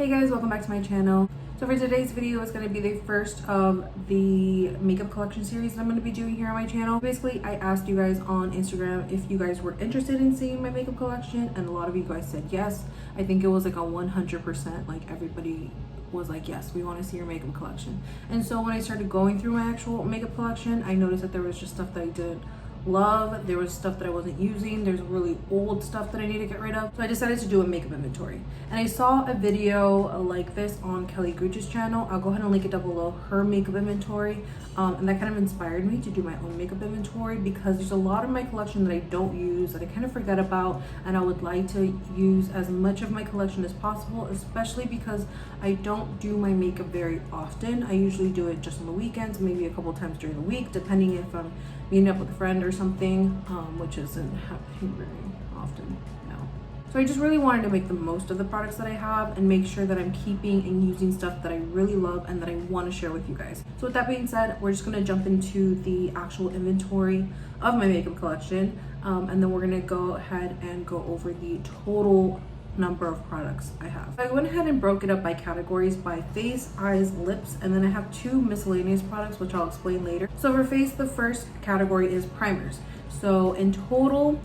Hey guys, welcome back to my channel. So for today's video, it's going to be the first of the makeup collection series that I'm going to be doing here on my channel. Basically, I asked you guys on Instagram if you guys were interested in seeing my makeup collection, and a lot of you guys said yes. I think it was like a 100%, like everybody was like, yes, we want to see your makeup collection. And so when I started going through my actual makeup collection, I noticed that there was just stuff that I did love. There was stuff that I wasn't using. There's really old stuff that I need to get rid of. So I decided to do a makeup inventory. And I saw a video like this on Kelly Gooch's channel. I'll go ahead and link it down below, her makeup inventory. And that kind of inspired me to do my own makeup inventory because there's a lot of my collection that I don't use, that I kind of forget about, and I would like to use as much of my collection as possible, especially because I don't do my makeup very often. I usually do it just on the weekends, maybe a couple times during the week, depending if I'm meeting up with a friend or something, which isn't happening very often now. So I just really wanted to make the most of the products that I have and make sure that I'm keeping and using stuff that I really love and that I want to share with you guys. So with that being said, we're just going to jump into the actual inventory of my makeup collection, and then we're going to go ahead and go over the total number of products I have. I went ahead and broke it up by categories by face, eyes, lips, and then I have two miscellaneous products which I'll explain later. So for face, the first category is primers. So in total,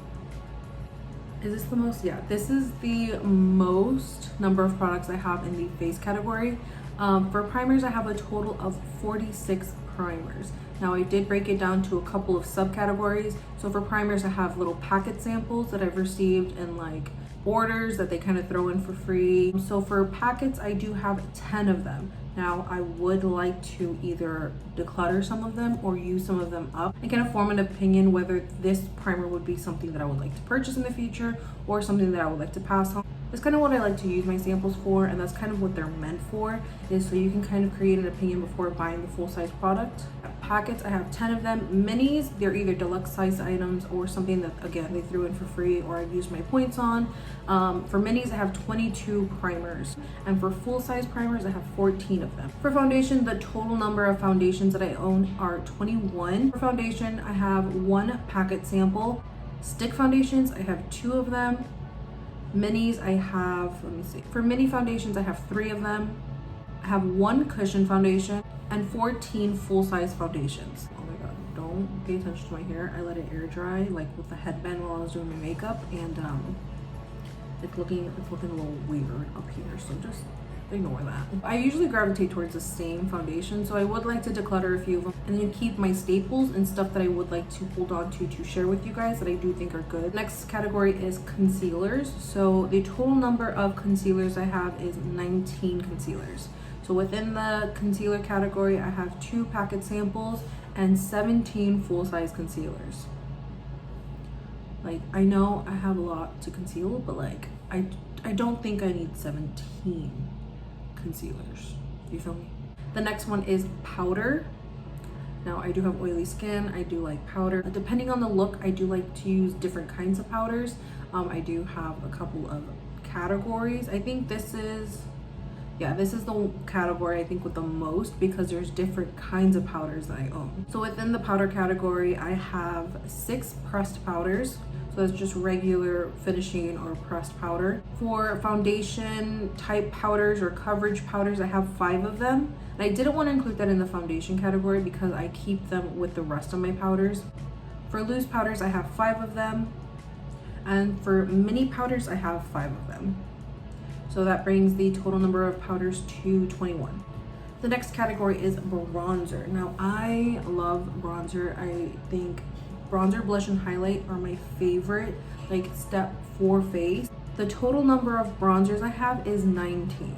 is this the most? Yeah, this is the most number of products I have in the face category. For primers, I have a total of 46 primers. Now I did break it down to a couple of subcategories. So for primers, I have little packet samples that I've received in like orders that they kind of throw in for free. So for packets, I do have 10 of them. Now I would like to either declutter some of them or use some of them up and kind of form an opinion whether this primer would be something that I would like to purchase in the future or something that I would like to pass on. That's kind of what I like to use my samples for, and that's kind of what they're meant for, is so you can kind of create an opinion before buying the full-size product. Packets, I have 10 of them. Minis, they're either deluxe size items or something that, again, they threw in for free or I've used my points on. For minis, I have 22 primers, and for full-size primers, I have 14 of them. For foundation, the total number of foundations that I own are 21. For foundation, I have one packet sample. Stick foundations, I have 2 of them. Minis, I have, let me see. For mini foundations, I have 3 of them. I have 1 cushion foundation and 14 full-size foundations. Oh my god, don't pay attention to my hair. I let it air dry like with the headband while I was doing my makeup, and it's looking a little weird up here, so just ignore that. I usually gravitate towards the same foundation, so I would like to declutter a few of them and then keep my staples and stuff that I would like to hold on to share with you guys that I do think are good. Next category is concealers. So the total number of concealers I have is 19 concealers. So within the concealer category, I have 2 packet samples and 17 full-size concealers. Like, I know I have a lot to conceal, but like, I don't think I need 17 concealers. You feel me? The next one is powder. Now I do have oily skin. I do like powder. Depending on the look, I do like to use different kinds of powders. I do have a couple of categories. I think this is the category I think with the most, because there's different kinds of powders that I own. So within the powder category, I have 6 pressed powders. So that's just regular finishing or pressed powder. For foundation type powders or coverage powders, I have 5 of them. And I didn't want to include that in the foundation category because I keep them with the rest of my powders. For loose powders, I have 5 of them. And for mini powders, I have 5 of them. So that brings the total number of powders to 21. The next category is bronzer. Now I love bronzer. I think bronzer, blush, and highlight are my favorite like step for face. The total number of bronzers I have is 19.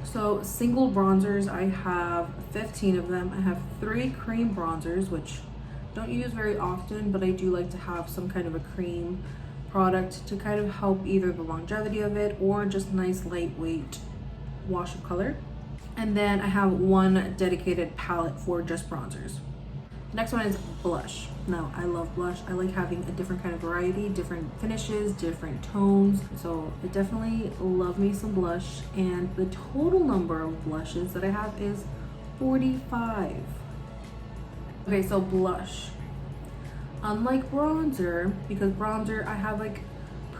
So single bronzers, I have 15 of them. I have 3 cream bronzers, which I don't use very often, but I do like to have some kind of a cream product to kind of help either the longevity of it or just nice lightweight wash of color. And then I have 1 dedicated palette for just bronzers. Next one is blush. Now I love blush. I like having a different kind of variety, different finishes, different tones. So I definitely love me some blush, and the total number of blushes that I have is 45. Okay, so blush. Unlike bronzer, because bronzer I have like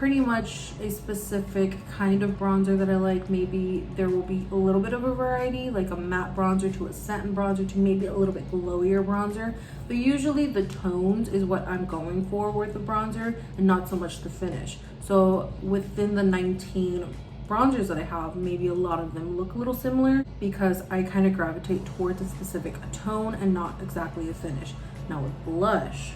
pretty much a specific kind of bronzer that I like. Maybe there will be a little bit of a variety, like a matte bronzer to a satin bronzer to maybe a little bit glowier bronzer, but usually the tones is what I'm going for with the bronzer and not so much the finish. So within the 19 bronzers that I have, maybe a lot of them look a little similar because I kind of gravitate towards a specific tone and not exactly a finish. Now with blush,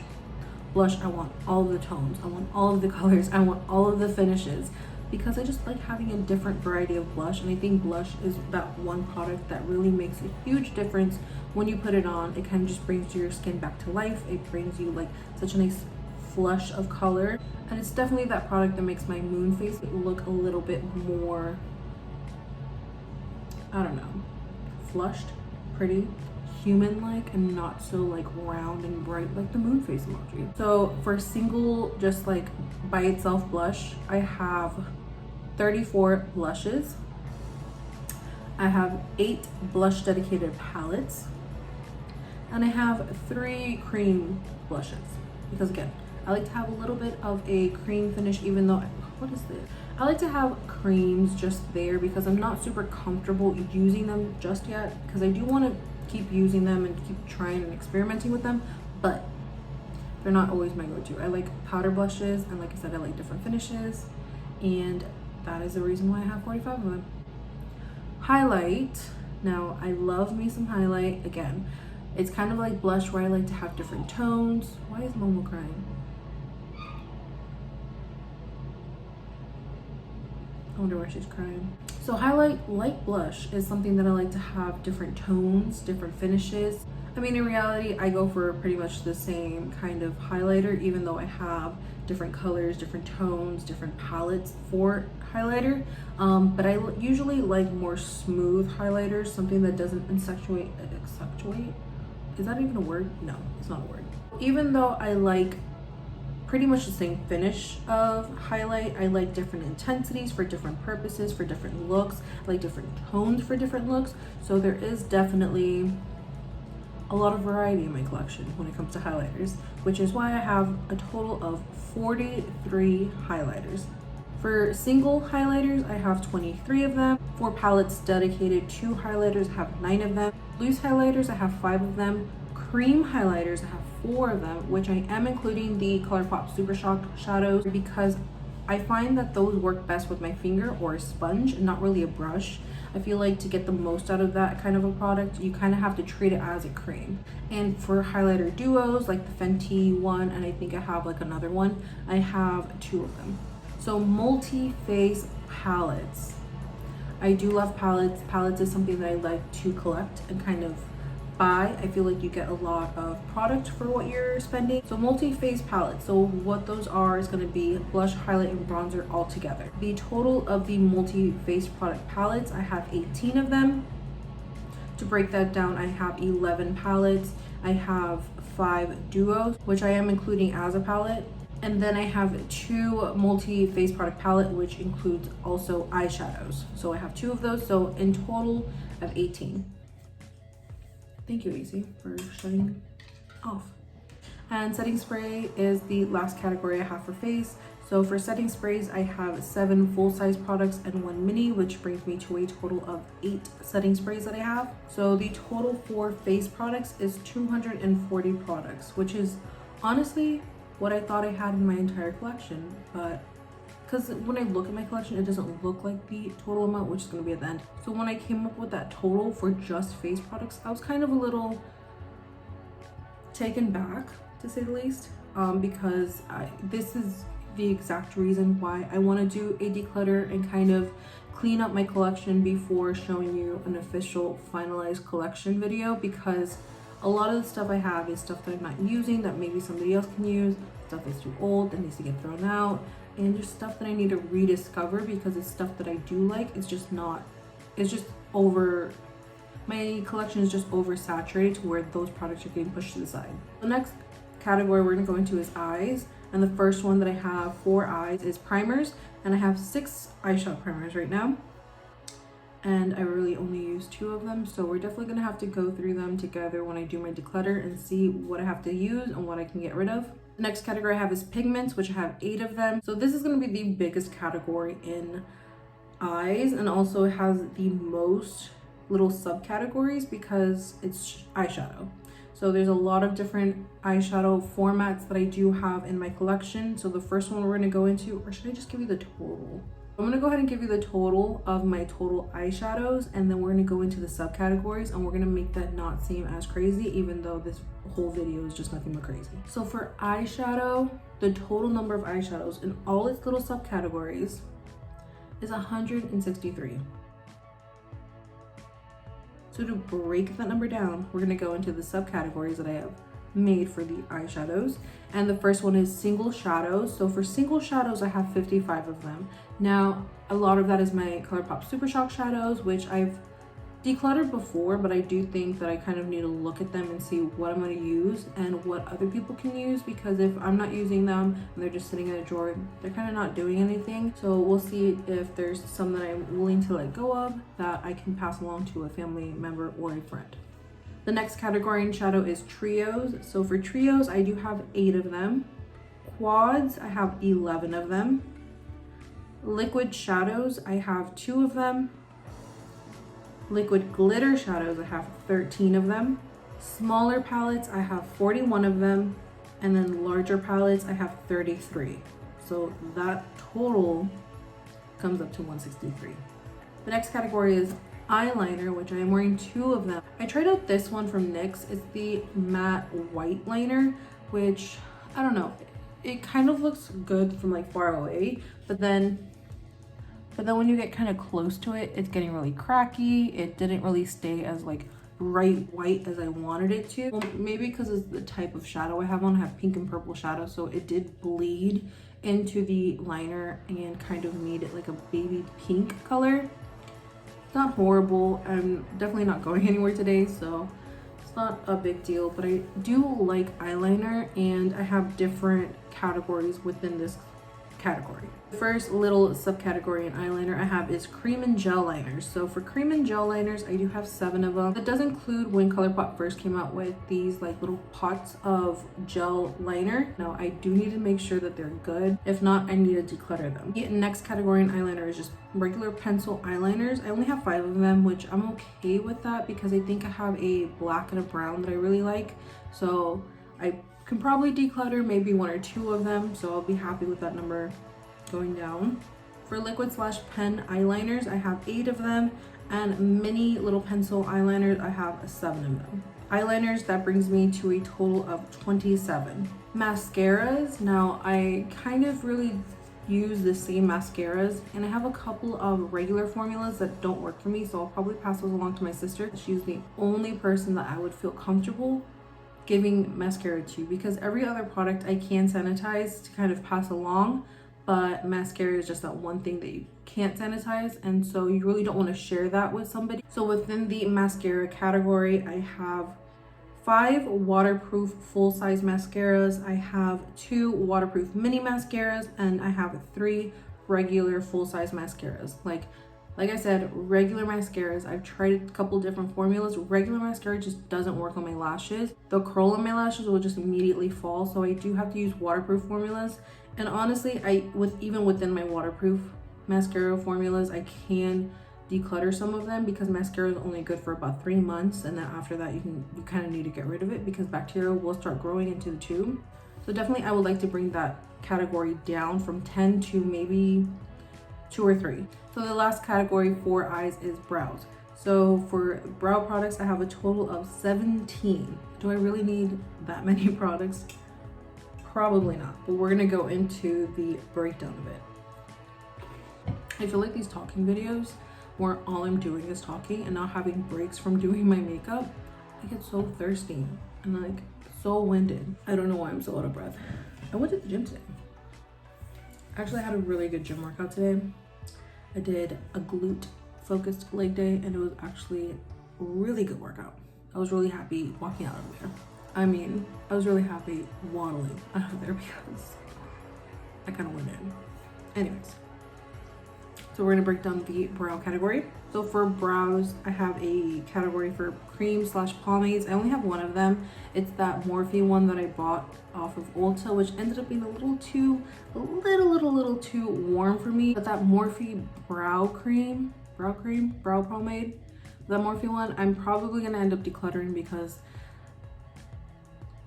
I want all of the tones, I want all of the colors, I want all of the finishes, because I just like having a different variety of blush. And I think blush is that one product that really makes a huge difference when you put it on. It kind of just brings your skin back to life. It brings you like such a nice flush of color, and it's definitely that product that makes my moon face look a little bit more, I don't know, flushed, pretty, human-like, and not so like round and bright like the moon face emoji. So for single, just like by itself blush, I have 34 blushes. I have 8 blush dedicated palettes, and I have 3 cream blushes, because again, I like to have a little bit of a cream finish, even though, what is this? I like to have creams just there because I'm not super comfortable using them just yet, because I do want to keep using them and keep trying and experimenting with them, but they're not always my go-to. I like powder blushes, and like I said, I like different finishes, and that is the reason why I have 45 of them. Highlight. Now, I love me some highlight. Again, it's kind of like blush where I like to have different tones. Why is Momo crying? I wonder why she's crying. So highlight, like blush, is something that I like to have different tones, different finishes. I mean, in reality, I go for pretty much the same kind of highlighter, even though I have different colors, different tones, different palettes for highlighter. But I usually like more smooth highlighters, something that doesn't accentuate. Is that even a word? No, it's not a word. Even though I like pretty much the same finish of highlight, I like different intensities for different purposes, for different looks. I like different tones for different looks. So there is definitely a lot of variety in my collection when it comes to highlighters, which is why I have a total of 43 highlighters. For single highlighters, I have 23 of them. For palettes dedicated to highlighters, I have 9 of them. Loose highlighters, I have 5 of them. Cream highlighters, I have 4 of them, which I am including the ColourPop Super Shock shadows because I find that those work best with my finger or a sponge and not really a brush. I feel like to get the most out of that kind of a product, you kind of have to treat it as a cream. And for highlighter duos, like the Fenty one, and I think I have like another one, I have 2 of them. So multi-face palettes. I do love palettes. Palettes is something that I like to collect and kind of buy. I feel like you get a lot of product for what you're spending. So multi-face palettes. So what those are is going to be blush, highlight, and bronzer all together. The total of the multi-face product palettes, I have 18 of them. To break that down, I have 11 palettes. I have 5 duos, which I am including as a palette. And then I have 2 multi-face product palette, which includes also eyeshadows. So I have 2 of those. So in total, I have 18. Thank you, AC, for shutting off. And setting spray is the last category I have for face. So for setting sprays, I have 7 full-size products and 1 mini, which brings me to a total of 8 setting sprays that I have. So the total for face products is 240 products, which is honestly what I thought I had in my entire collection, but because when I look at my collection, it doesn't look like the total amount, which is going to be at the end. So when I came up with that total for just face products, I was kind of a little taken back, to say the least, because this is the exact reason why I want to do a declutter and kind of clean up my collection before showing you an official finalized collection video, because a lot of the stuff I have is stuff that I'm not using that maybe somebody else can use, stuff that's too old that needs to get thrown out, and there's stuff that I need to rediscover because it's stuff that I do like. It's just over, my collection is just oversaturated to where those products are getting pushed to the side. The next category we're gonna go into is eyes. And the first one that I have for eyes is primers. And I have 6 eyeshadow primers right now. And I really only use 2 of them. So we're definitely gonna have to go through them together when I do my declutter and see what I have to use and what I can get rid of. The next category I have is pigments, which I have 8 of them. So this is going to be the biggest category in eyes, and also it has the most little subcategories because it's eyeshadow. So there's a lot of different eyeshadow formats that I do have in my collection. So the first one we're going to go into, or should I just give you the total? I'm going to go ahead and give you the total of my total eyeshadows, and then we're going to go into the subcategories, and we're going to make that not seem as crazy, even though this whole video is just nothing but crazy. So for eyeshadow, the total number of eyeshadows in all its little subcategories is 163. So to break that number down, we're going to go into the subcategories that I have made for the eyeshadows. And the first one is single shadows. So for single shadows, I have 55 of them. Now, a lot of that is my ColourPop Super Shock shadows, which I've decluttered before, but I do think that I kind of need to look at them and see what I'm going to use and what other people can use, because if I'm not using them and they're just sitting in a drawer, they're kind of not doing anything. So we'll see if there's some that I'm willing to let go of that I can pass along to a family member or a friend. The next category in shadow is trios. So for trios, I do have 8 of them. Quads, I have 11 of them. Liquid shadows, I have 2 of them. Liquid glitter shadows, I have 13 of them. Smaller palettes, I have 41 of them. And then larger palettes, I have 33. So that total comes up to 163. The next category is eyeliner, which I am wearing 2 of them. I tried out this one from NYX. It's the matte white liner, which I don't know. It kind of looks good from like far away, but then when you get kind of close to it, it's getting really cracky. It didn't really stay as like bright white as I wanted it to. Well, maybe because it's the type of shadow I have on. I have pink and purple shadow, so it did bleed into the liner and kind of made it like a baby pink color. It's not horrible. I'm definitely not going anywhere today, so it's not a big deal, but I do like eyeliner, and I have different categories within this category. The first little subcategory in eyeliner I have is cream and gel liners. So for cream and gel liners, I do have 7 of them. That does include when ColourPop first came out with these like little pots of gel liner. Now I do need to make sure that they're good. If not, I need to declutter them. The next category in eyeliner is just regular pencil eyeliners. I only have 5 of them, which I'm okay with that because I think I have a black and a brown that I really like. So I can probably declutter maybe 1 or 2 of them, so I'll be happy with that number going down. For liquid slash pen eyeliners, I have 8 of them, and mini little pencil eyeliners, I have 7 of them. Eyeliners, that brings me to a total of 27. Mascaras, now I kind of really use the same mascaras, and I have a couple of regular formulas that don't work for me, so I'll probably pass those along to my sister. She's the only person that I would feel comfortable giving mascara to, because every other product I can sanitize to kind of pass along, but mascara is just that one thing that you can't sanitize, and so you really don't want to share that with somebody. So within the mascara category, I have 5 waterproof full-size mascaras, I have 2 waterproof mini mascaras, and I have 3 regular full-size mascaras. Like I said, regular mascaras, I've tried a couple different formulas. Regular mascara just doesn't work on my lashes. The curl on my lashes will just immediately fall, so I do have to use waterproof formulas. And honestly, even within my waterproof mascara formulas, I can declutter some of them because mascara is only good for about 3 months, and then after that you kind of need to get rid of it because bacteria will start growing into the tube. So definitely I would like to bring that category down from 10 to maybe 2 or 3. So the last category for eyes is brows. So for brow products, I have a total of 17. Do I really need that many products? Probably not, but we're gonna go into the breakdown of it. I feel like these talking videos where all I'm doing is talking and not having breaks from doing my makeup, I get so thirsty and like so winded. I don't know why I'm so out of breath. I went to the gym today. Actually, I had a really good gym workout today. I did a glute focused leg day, and it was actually a really good workout. I was really happy walking out of there. I mean, I was really happy waddling out of there because I kind of went in. Anyways, So we're gonna break down the brow category. So for brows, I have a category for cream slash pomades. I only have one of them. It's that Morphe one that I bought off of Ulta, which ended up being a little too warm for me. But that Morphe brow pomade, that Morphe one, I'm probably gonna end up decluttering because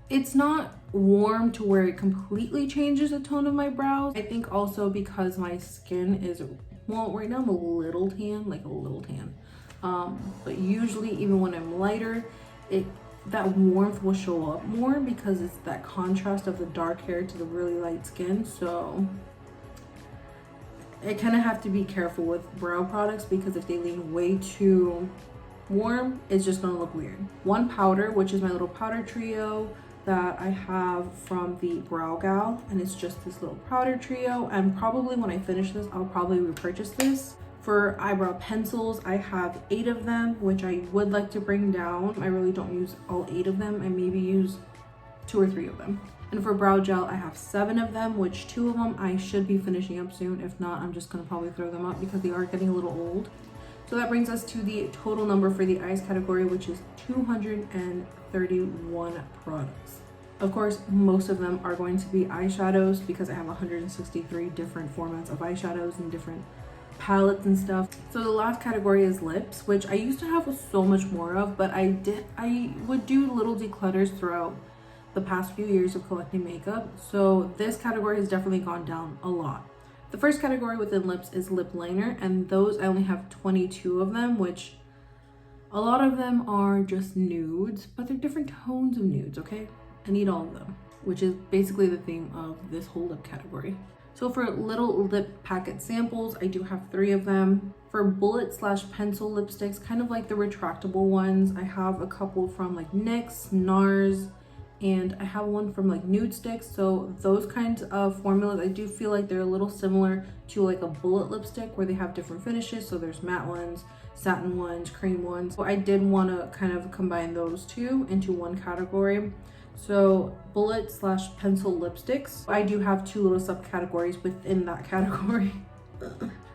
it's not warm to where it completely changes the tone of my brows. I think also because my skin is, well, right now I'm a little tan, but usually even when I'm lighter, that warmth will show up more because it's that contrast of the dark hair to the really light skin. So I kind of have to be careful with brow products because if they lean way too warm, it's just gonna look weird. One powder, which is my little powder trio that I have from the Brow Gal, and it's just this little powder trio, and probably when I finish this I'll probably repurchase this. For eyebrow pencils, I have 8 of them, which I would like to bring down. I really don't use all 8 of them. I maybe use 2 or 3 of them. And for brow gel, I have 7 of them, which 2 of them I should be finishing up soon. If not, I'm just gonna probably throw them up because they are getting a little old. So that brings us to the total number for the eyes category, which is 231 products. Of course, most of them are going to be eyeshadows because I have 163 different formats of eyeshadows and different palettes and stuff. So the last category is lips, which I used to have so much more of, but I would do little declutters throughout the past few years of collecting makeup. So this category has definitely gone down a lot. The first category within lips is lip liner, and those I only have 22 of them, which a lot of them are just nudes, but they're different tones of nudes, okay? I need all of them, which is basically the theme of this whole lip category. So for little lip packet samples, I do have 3 of them. For bullet slash pencil lipsticks, kind of like the retractable ones, I have a couple from like NYX, NARS, and I have one from like Nude Sticks. So those kinds of formulas, I do feel like they're a little similar to like a bullet lipstick where they have different finishes. So there's matte ones, satin ones, cream ones. So I did want to kind of combine those two into one category. So bullet slash pencil lipsticks, I do have 2 little subcategories within that category.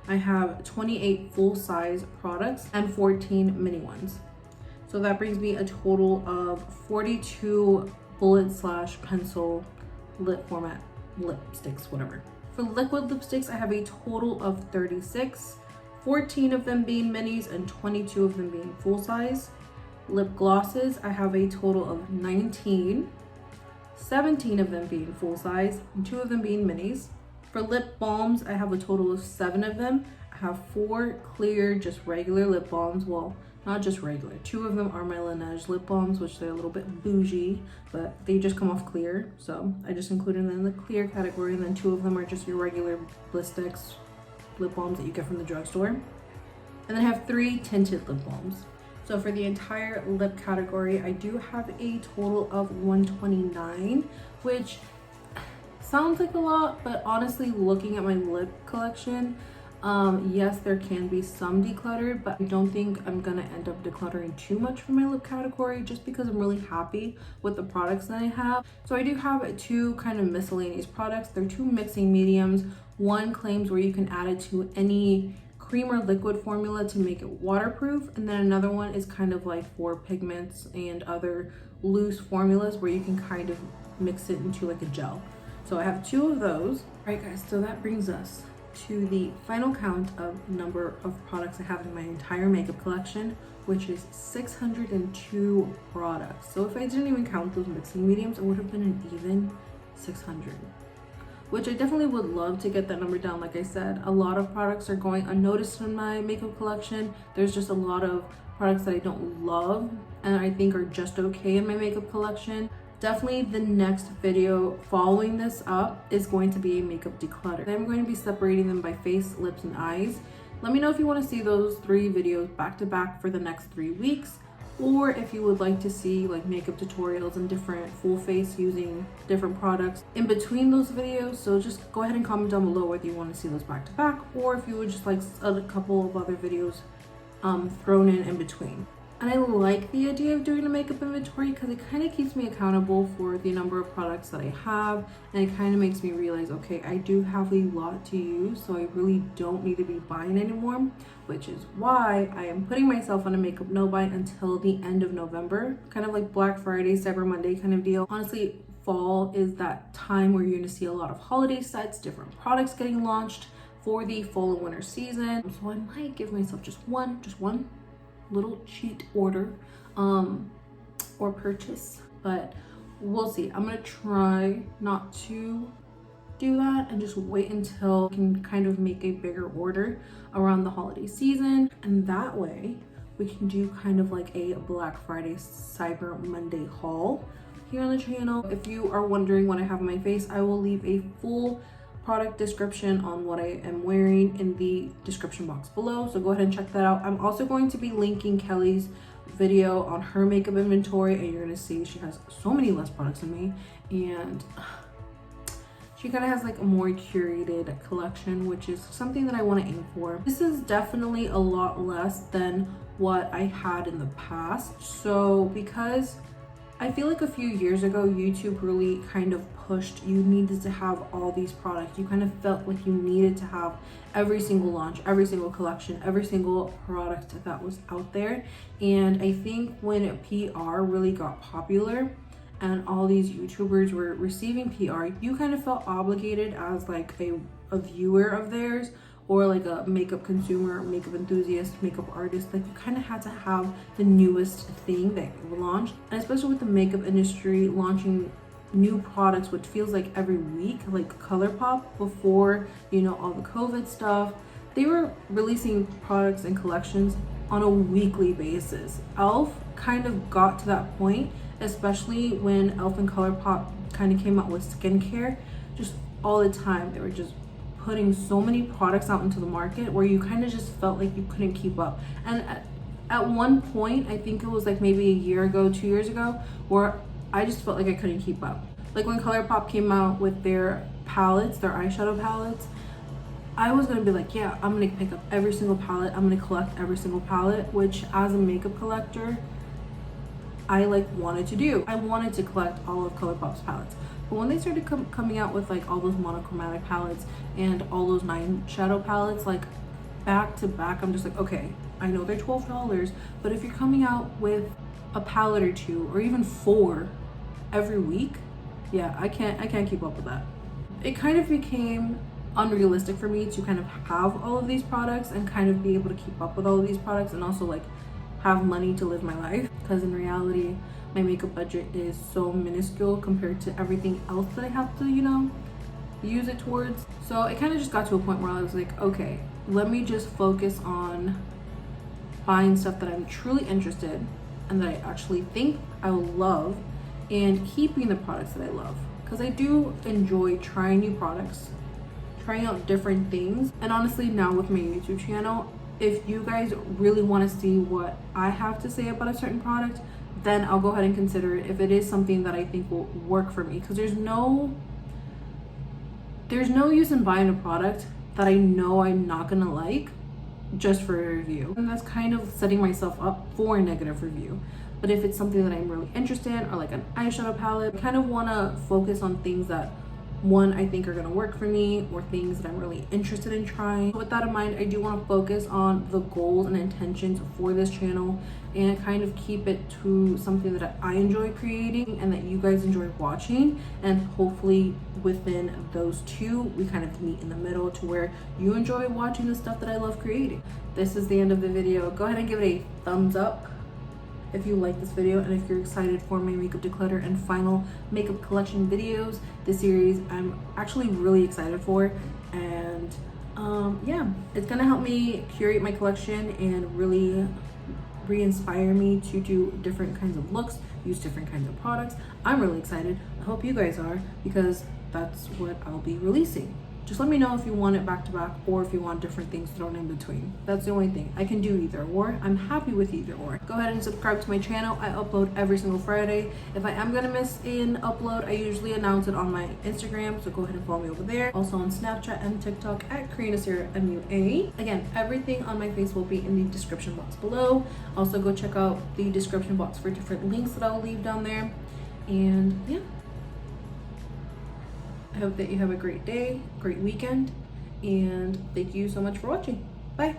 I have 28 full-size products and 14 mini ones. So that brings me a total of 42 bullet slash pencil lip format lipsticks, whatever. For liquid lipsticks, I have a total of 36, 14 of them being minis and 22 of them being full-size. Lip glosses, I have a total of 19, 17 of them being full size and 2 of them being minis. For lip balms, I have a total of 7 of them. I have 4 clear, just regular lip balms. Well, not just regular. 2 of them are my Laneige lip balms, which they're a little bit bougie, but they just come off clear. So I just included them in the clear category, and then 2 of them are just your regular Blistex lip balms that you get from the drugstore. And then I have 3 tinted lip balms. So for the entire lip category, I do have a total of 129, which sounds like a lot, but honestly, looking at my lip collection, yes, there can be some decluttered, but I don't think I'm gonna end up decluttering too much for my lip category just because I'm really happy with the products that I have. So I do have 2 kind of miscellaneous products. They're 2 mixing mediums. One claims where you can add it to any cream or liquid formula to make it waterproof, and then another one is kind of like for pigments and other loose formulas where you can kind of mix it into like a gel. So I have 2 of those. All right guys, so that brings us to the final count of number of products I have in my entire makeup collection, which is 602 products. So if I didn't even count those mixing mediums, it would have been an even 600. Which I definitely would love to get that number down. Like I said, a lot of products are going unnoticed in my makeup collection. There's just a lot of products that I don't love and I think are just okay in my makeup collection. Definitely the next video following this up is going to be a makeup declutter. I'm going to be separating them by face, lips, and eyes. Let me know if you want to see those 3 videos back to back for the next 3 weeks, or if you would like to see like makeup tutorials and different full face using different products in between those videos. So just go ahead and comment down below whether you want to see those back to back, or if you would just like a couple of other videos thrown in between. And I like the idea of doing a makeup inventory because it kind of keeps me accountable for the number of products that I have, and it kind of makes me realize, okay, I do have a lot to use, so I really don't need to be buying anymore, which is why I am putting myself on a makeup no buy until the end of November, kind of like Black Friday, Cyber Monday kind of deal. Honestly, fall is that time where you're going to see a lot of holiday sets, different products getting launched for the fall and winter season. So I might give myself just one little cheat order or purchase, but we'll see. I'm gonna try not to do that and just wait until I can kind of make a bigger order around the holiday season, and that way we can do kind of like a Black Friday Cyber Monday haul here on the channel. If you are wondering what I have on my face, I will leave a full product description on what I am wearing in the description box below, so go ahead and check that out. I'm also going to be linking Kelly's video on her makeup inventory, and you're gonna see she has so many less products than me, and she kind of has like a more curated collection, which is something that I want to aim for. This is definitely a lot less than what I had in the past, so because I feel like a few years ago, YouTube really kind of pushed, you needed to have all these products. You kind of felt like you needed to have every single launch, every single collection, every single product that was out there. And I think when PR really got popular and all these YouTubers were receiving PR, you kind of felt obligated as like a viewer of theirs, or like a makeup consumer, makeup enthusiast, makeup artist. Like you kind of had to have the newest thing that launched, and especially with the makeup industry launching new products, which feels like every week, like ColourPop before, you know, all the COVID stuff, they were releasing products and collections on a weekly basis. ELF kind of got to that point, especially when ELF and ColourPop kind of came out with skincare. Just all the time, they were just putting so many products out into the market where you kind of just felt like you couldn't keep up. And at one point, I think it was like maybe a year ago, 2 years ago, where I just felt like I couldn't keep up. Like when ColourPop came out with their palettes, their eyeshadow palettes, I was gonna be like, yeah, I'm gonna pick up every single palette, I'm gonna collect every single palette, which as a makeup collector, I like wanted to do. I wanted to collect all of ColourPop's palettes. But when they started coming out with like all those monochromatic palettes and all those 9 shadow palettes, like back to back, I'm just like, okay, I know they're $12, but if you're coming out with a palette or 2 or even 4 every week, yeah, I can't keep up with that. It kind of became unrealistic for me to kind of have all of these products and kind of be able to keep up with all of these products and also like have money to live my life, because in reality my makeup budget is so minuscule compared to everything else that I have to, you know, use it towards. So it kind of just got to a point where I was like, okay, let me just focus on buying stuff that I'm truly interested and that I actually think I will love, and keeping the products that I love, because I do enjoy trying new products, trying out different things. And honestly, now with my YouTube channel, if you guys really want to see what I have to say about a certain product, then I'll go ahead and consider it if it is something that I think will work for me, because there's no use in buying a product that I know I'm not gonna like just for a review, and that's kind of setting myself up for a negative review. But if it's something that I'm really interested in, or like an eyeshadow palette, I kind of want to focus on things that, one, I think are going to work for me, or things that I'm really interested in trying. So with that in mind, I do want to focus on the goals and intentions for this channel and kind of keep it to something that I enjoy creating and that you guys enjoy watching, and hopefully within those two we kind of meet in the middle to where you enjoy watching the stuff that I love creating. This is the end of the video. Go ahead and give it a thumbs up if you like this video, and if you're excited for my makeup declutter and final makeup collection videos. This series I'm actually really excited for, and yeah, it's gonna help me curate my collection and really re-inspire me to do different kinds of looks, use different kinds of products. I'm really excited. I hope you guys are, because that's what I'll be releasing. Just let me know if you want it back to back or if you want different things thrown in between. That's the only thing. I can do either or. I'm happy with either or. Go ahead and subscribe to my channel. I upload every single Friday. If I am gonna miss an upload, I usually announce it on my Instagram, so go ahead and follow me over there. Also on Snapchat and TikTok at Corina MUA. Again, everything on my face will be in the description box below. Also go check out the description box for different links that I'll leave down there. And yeah, I hope that you have a great day, great weekend, and thank you so much for watching. Bye.